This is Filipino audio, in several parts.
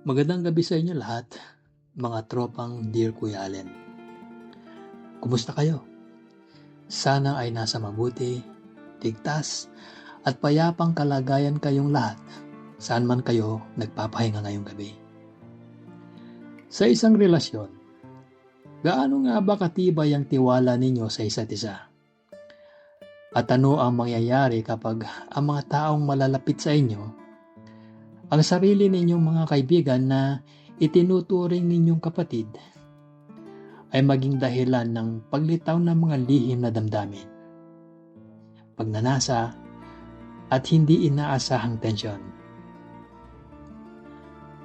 Magandang gabi sa inyo lahat, mga tropang Dear Kuya Allen. Kumusta kayo? Sana ay nasa mabuti, ligtas, at payapang kalagayan kayong lahat saan man kayo nagpapahinga ngayong gabi. Sa isang relasyon, gaano nga ba katibay ang tiwala ninyo sa isa't isa? At ano ang mangyayari kapag ang mga taong malalapit sa inyo, ang sarili ninyong mga kaibigan na itinuturing ninyong kapatid, ay maging dahilan ng paglitaw ng mga lihim na damdamin, pagnanasa, at hindi inaasahang tensyon?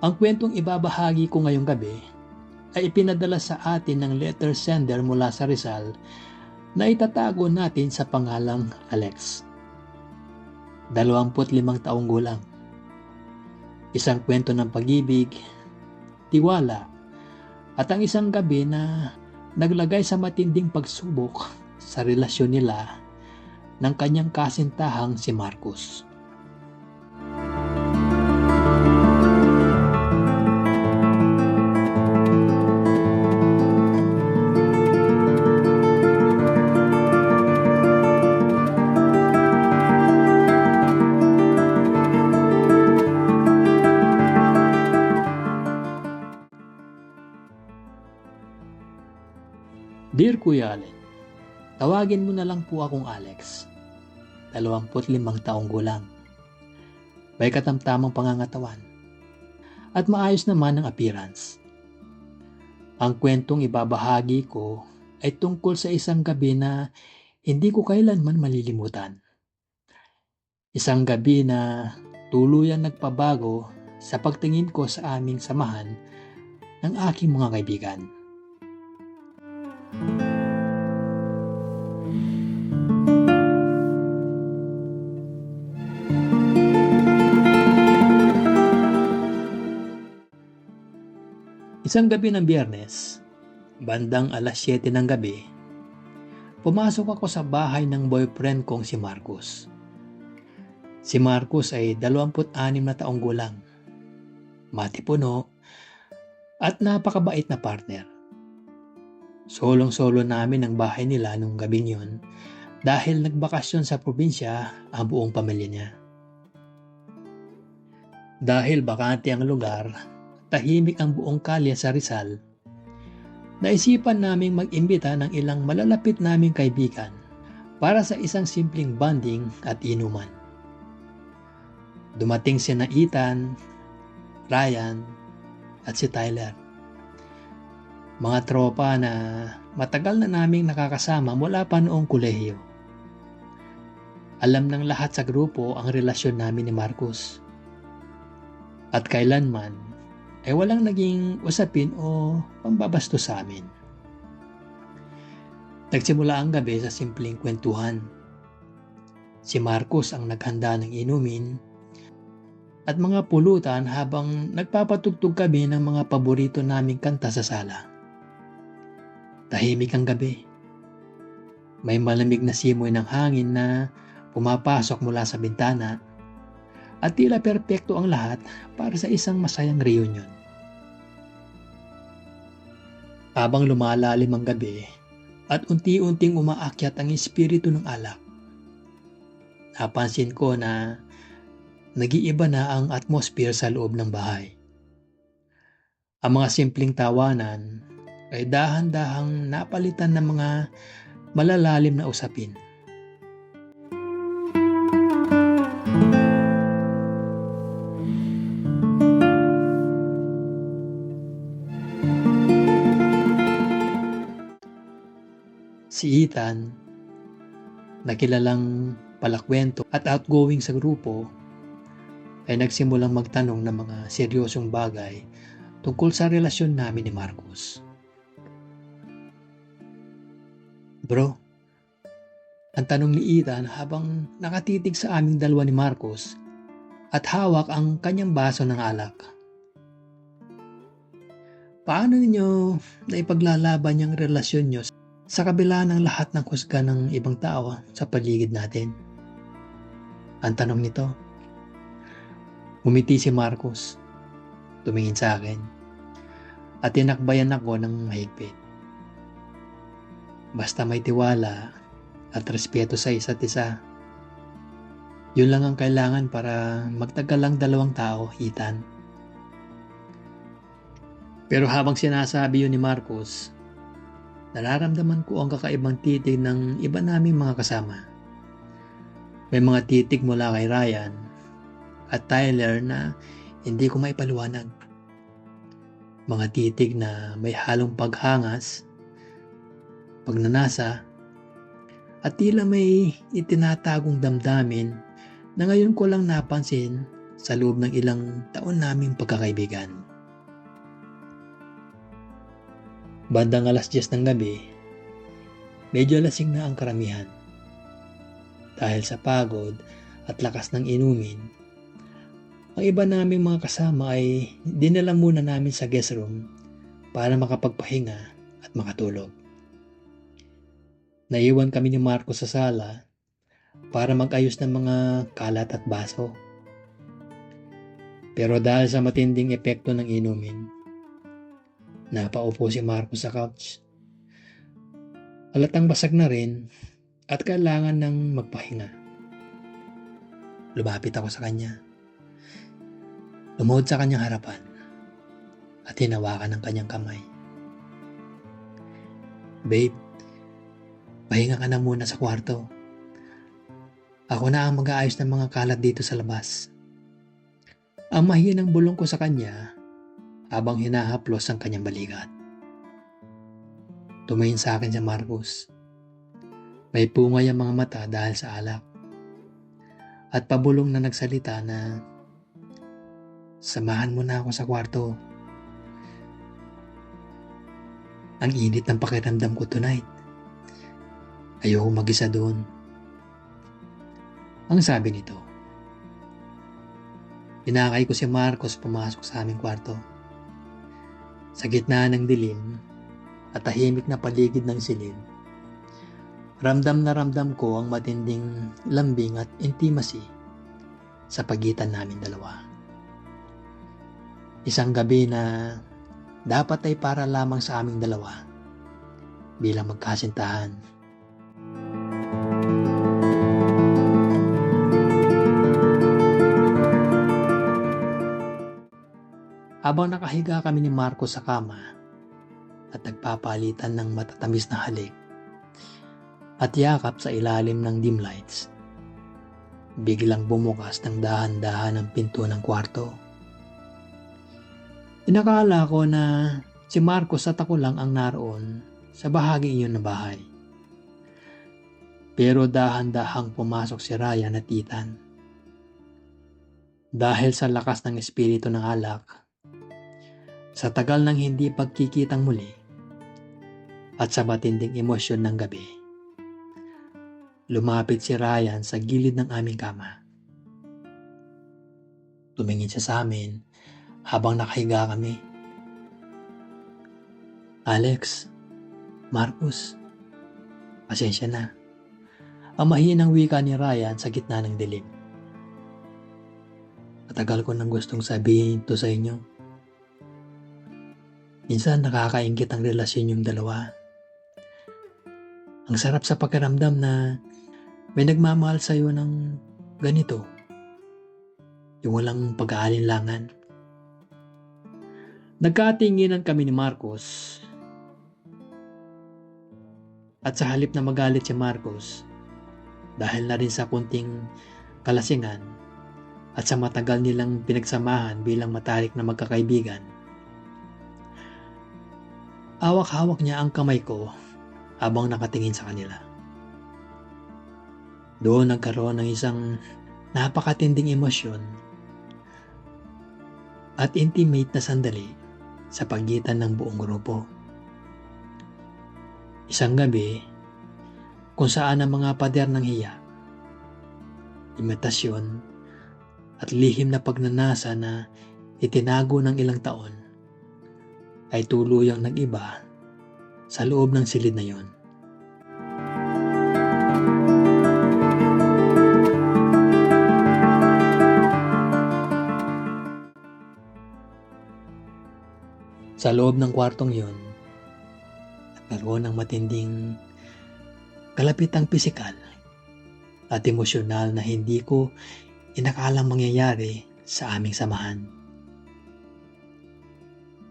Ang kwentong ibabahagi ko ngayong gabi ay ipinadala sa atin ng letter sender mula sa Rizal na itatago natin sa pangalang Alex. 25 taong gulang. Isang kwento ng pag-ibig, tiwala, at ang isang gabi na naglagay sa matinding pagsubok sa relasyon nila ng kanyang kasintahang si Marcos. Dear Kuya Allen, tawagin mo na lang po akong Alex. 25 taong gulang. May katamtamang pangangatawan. At maayos naman ang appearance. Ang kwentong ibabahagi ko ay tungkol sa isang gabi na hindi ko kailanman malilimutan. Isang gabi na tuluyang nagpabago sa pagtingin ko sa aming samahan ng aking mga kaibigan. Isang gabi ng Biyernes, bandang alas 7 ng gabi, pumasok ako sa bahay ng boyfriend kong si Marcos. Si Marcos ay 26 na taong gulang, matipuno, at napakabait na partner. Solong-solo namin ang bahay nila nung gabing yun dahil nagbakasyon sa probinsya ang buong pamilya niya. Dahil bakante ang lugar, tahimik ang buong kalye sa Rizal, naisipan naming mag-imbita ng ilang malalapit naming kaibigan para sa isang simpleng bonding at inuman. Dumating sina Ethan, Ryan, at si Tyler. Mga tropa na matagal na naming nakakasama mula pa noong kolehiyo. Alam ng lahat sa grupo ang relasyon namin ni Marcos. At kailanman ay walang naging usapin o pambabastos sa amin. Nagsimula ang gabi sa simpleng kwentuhan. Si Marcos ang naghanda ng inumin at mga pulutan habang nagpapatugtog kami ng mga paborito naming kanta sa sala. Tahimik ang gabi. May malamig na simoy ng hangin na pumapasok mula sa bintana at tila perpekto ang lahat para sa isang masayang reunion. Habang lumalalim ang gabi at unti-unting umaakyat ang espiritu ng alak, napansin ko na nag-iiba na ang atmosphere sa loob ng bahay. Ang mga simpleng tawanan ay dahan-dahang napalitan ng mga malalalim na usapin. Si Ethan, na kilalang palakwento at outgoing sa grupo, ay nagsimulang magtanong ng mga seryosong bagay tungkol sa relasyon namin ni Marcos. Bro, ang tanong ni Ethan habang nakatitig sa aming dalawa ni Marcos at hawak ang kanyang baso ng alak. Paano ninyo naipaglalaban yung relasyon nyo sa kabila ng lahat ng husga ng ibang tao sa paligid natin? Ang tanong nito. Ngumiti si Marcos, tumingin sa akin, at tinakbayan ako ng mahigpit. Basta may tiwala at respeto sa isa't isa, yun lang ang kailangan para magtagal ang dalawang tao, Ethan. Pero habang sinasabi yun ni Marcos, nararamdaman ko ang kakaibang titig ng iba naming mga kasama. May mga titig mula kay Ryan at Tyler na hindi ko maipaliwanag. Mga titig na may halong paghangas, pagnanasa, at tila may itinatagong damdamin na ngayon ko lang napansin sa loob ng ilang taon naming pagkakaibigan. Bandang 10:00 ng gabi, medyo lasing na ang karamihan. Dahil sa pagod at lakas ng inumin, ang iba naming mga kasama ay dinala muna namin sa guest room para makapagpahinga at makatulog. Naiwan kami ni Marco sa sala para mag-ayos ng mga kalat at baso. Pero dahil sa matinding epekto ng inumin, napaupo si Marco sa couch. Halatang basag na rin at kailangan ng magpahinga. Lumapit ako sa kanya. Lumuhod sa kanyang harapan at hinawakan ng kanyang kamay. Babe, pahinga ka na muna sa kwarto. Ako na ang mag-aayos ng mga kalat dito sa labas. Ang mahinang bulong ko sa kanya habang hinahaplos ang kanyang balikat. Tumingin sa akin si Marcos. May pungay ang mga mata dahil sa alak. At pabulong na nagsalita na, samahan mo na ako sa kwarto. Ang init ng pakiramdam ko tonight. Ayoko mag-isa doon. Ang sabi nito. Pinakay ko si Marcos pumasok sa aming kwarto. Sa gitna ng dilim at tahimik na paligid ng silid, ramdam na ramdam ko ang matinding lambing at intimacy sa pagitan namin dalawa. Isang gabi na dapat ay para lamang sa aming dalawa bilang magkasintahan. Habang nakahiga kami ni Marco sa kama at nagpapalitan ng matatamis na halik at yakap sa ilalim ng dim lights, biglang bumukas ng dahan-dahan ang pinto ng kwarto. Inakala ko na si Marcos at ako lang ang naroon sa bahagi iyon ng bahay. Pero dahan-dahang pumasok si Ryan at Ethan. Dahil sa lakas ng espiritu ng alak, sa tagal ng hindi pagkikitang muli, at sa matinding emosyon ng gabi, lumapit si Ryan sa gilid ng aming kama. Tumingin siya sa amin habang nakahiga kami. Alex, Marcos, pasensya na. Ang mahinang wika ni Ryan sa gitna ng dilim. Matagal ko nang gustong sabihin ito sa inyo. Minsan nakakaingit ang relasyon yung dalawa. Ang sarap sa pakiramdam na may nagmamahal sa'yo ng ganito. Yung walang pag-aalinlangan. Nagkatinginan kami ni Marcos. At sa halip na magalit si Marcos, dahil na rin sa kunting kalasingan at sa matagal nilang pinagsamahan bilang matalik na magkakaibigan, hawak-hawak niya ang kamay ko habang nakatingin sa kanila. Doon nagkaroon ng isang napakatinding emosyon at intimate na sandali sa pagitan ng buong grupo. Isang gabi kung saan ang mga pader ng hiya, imitasyon at lihim na pagnanasa na itinago ng ilang taon ay tuluyang nag-iba sa loob ng silid na yon. Sa loob ng kwartong yon, nagkaroon ng matinding kalapitang pisikal at emosyonal na hindi ko inakalang mangyayari sa aming samahan.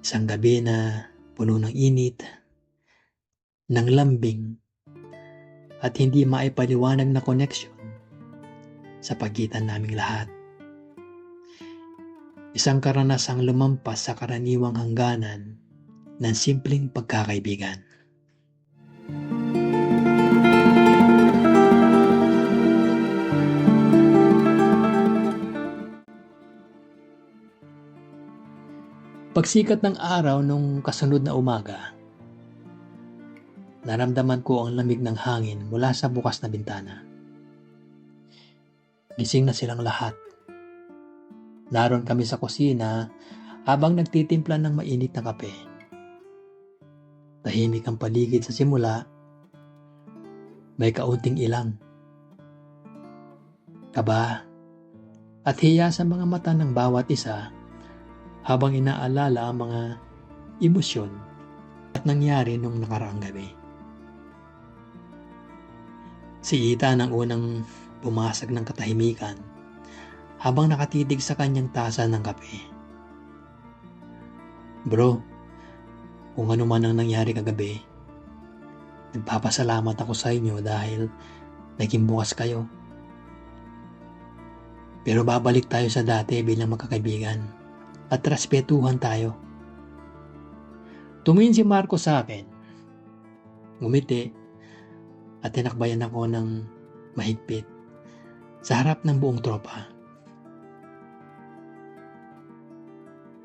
Isang gabi na puno ng init, ng lambing, at hindi maipaliwanag na koneksyon sa pagitan naming lahat. Isang karanasang lumampas sa karaniwang hangganan ng simpleng pagkakaibigan. Pagsikat ng araw nung kasunod na umaga, naramdaman ko ang lamig ng hangin mula sa bukas na bintana. Gising na silang lahat. Naroon kami sa kusina habang nagtitimpla ng mainit na kape. Tahimik ang paligid sa simula. May kaunting ilang, kaba at hiya sa mga mata ng bawat isa habang inaalala ang mga emosyon at nangyari nung nakaraang gabi. Si Ethan ang unang pumasag ng katahimikan habang nakatitig sa kanyang tasa ng kape. Bro, kung ano man ang nangyari kagabi, nagpapasalamat ako sa inyo dahil naging bukas kayo. Pero babalik tayo sa dati bilang magkakaibigan at respetuhan tayo. Tumingin si Marco sa akin, ngumiti at tinakbayan ako ng mahigpit sa harap ng buong tropa.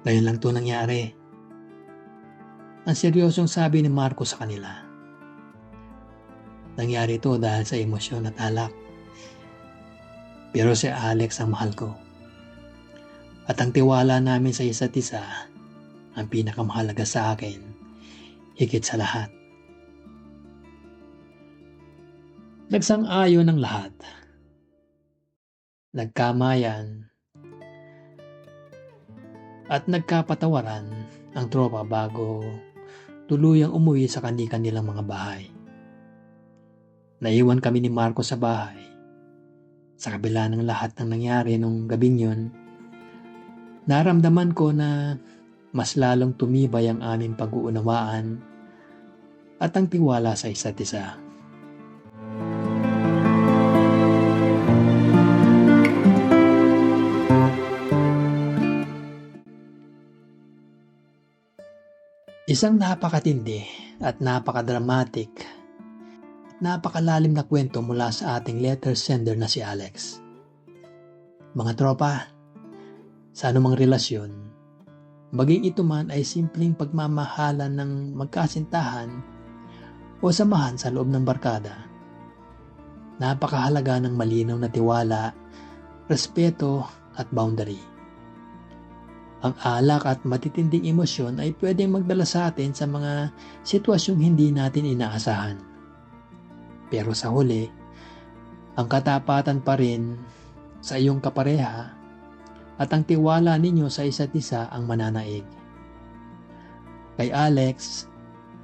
Ngayon lang to nangyari. Ang seryosong sabi ni Marco sa kanila. Nangyari ito dahil sa emosyon at alak. Pero si Alex ang mahal ko. At ang tiwala namin sa isa't isa ang pinakamahalaga sa akin, higit sa lahat. Nagsang-ayon ng lahat. Nagkamayan at nagkapatawaran ang tropa bago tuluyang umuwi sa kani-kanilang mga bahay. Naiwan kami ni Marco sa bahay. Sa kabila ng lahat ng nangyari nung gabing yun, naramdaman ko na mas lalong tumibay ang aming pag-uunawaan at ang tiwala sa isa't isa. Isang napakatindi at napakadramatic at napakalalim na kwento mula sa ating letter sender na si Alex. Mga tropa, sa anumang relasyon, maging ito man ay simpleng pagmamahalan ng magkasintahan o samahan sa loob ng barkada, napakahalaga ng malinaw na tiwala, respeto at boundary. Ang alak at matitinding emosyon ay pwedeng magdala sa atin sa mga sitwasyong hindi natin inaasahan. Pero sa huli, ang katapatan pa rin sa iyong kapareha at ang tiwala ninyo sa isa't isa ang mananaig. Kay Alex,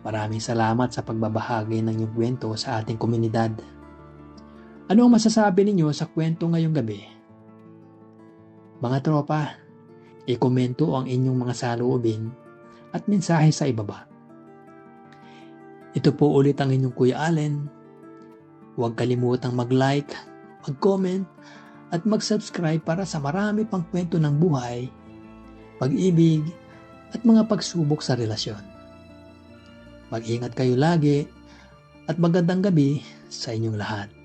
maraming salamat sa pagbabahagi ng iyong kwento sa ating komunidad. Ano ang masasabi ninyo sa kwento ngayong gabi? Mga tropa, i-komento ang inyong mga saloobin at mensahe sa ibaba. Ito po ulit ang inyong Kuya Allen. Huwag kalimutang mag-like, mag-comment at mag-subscribe para sa marami pang kwento ng buhay, pag-ibig at mga pagsubok sa relasyon. Mag-ingat kayo lagi at magandang gabi sa inyong lahat.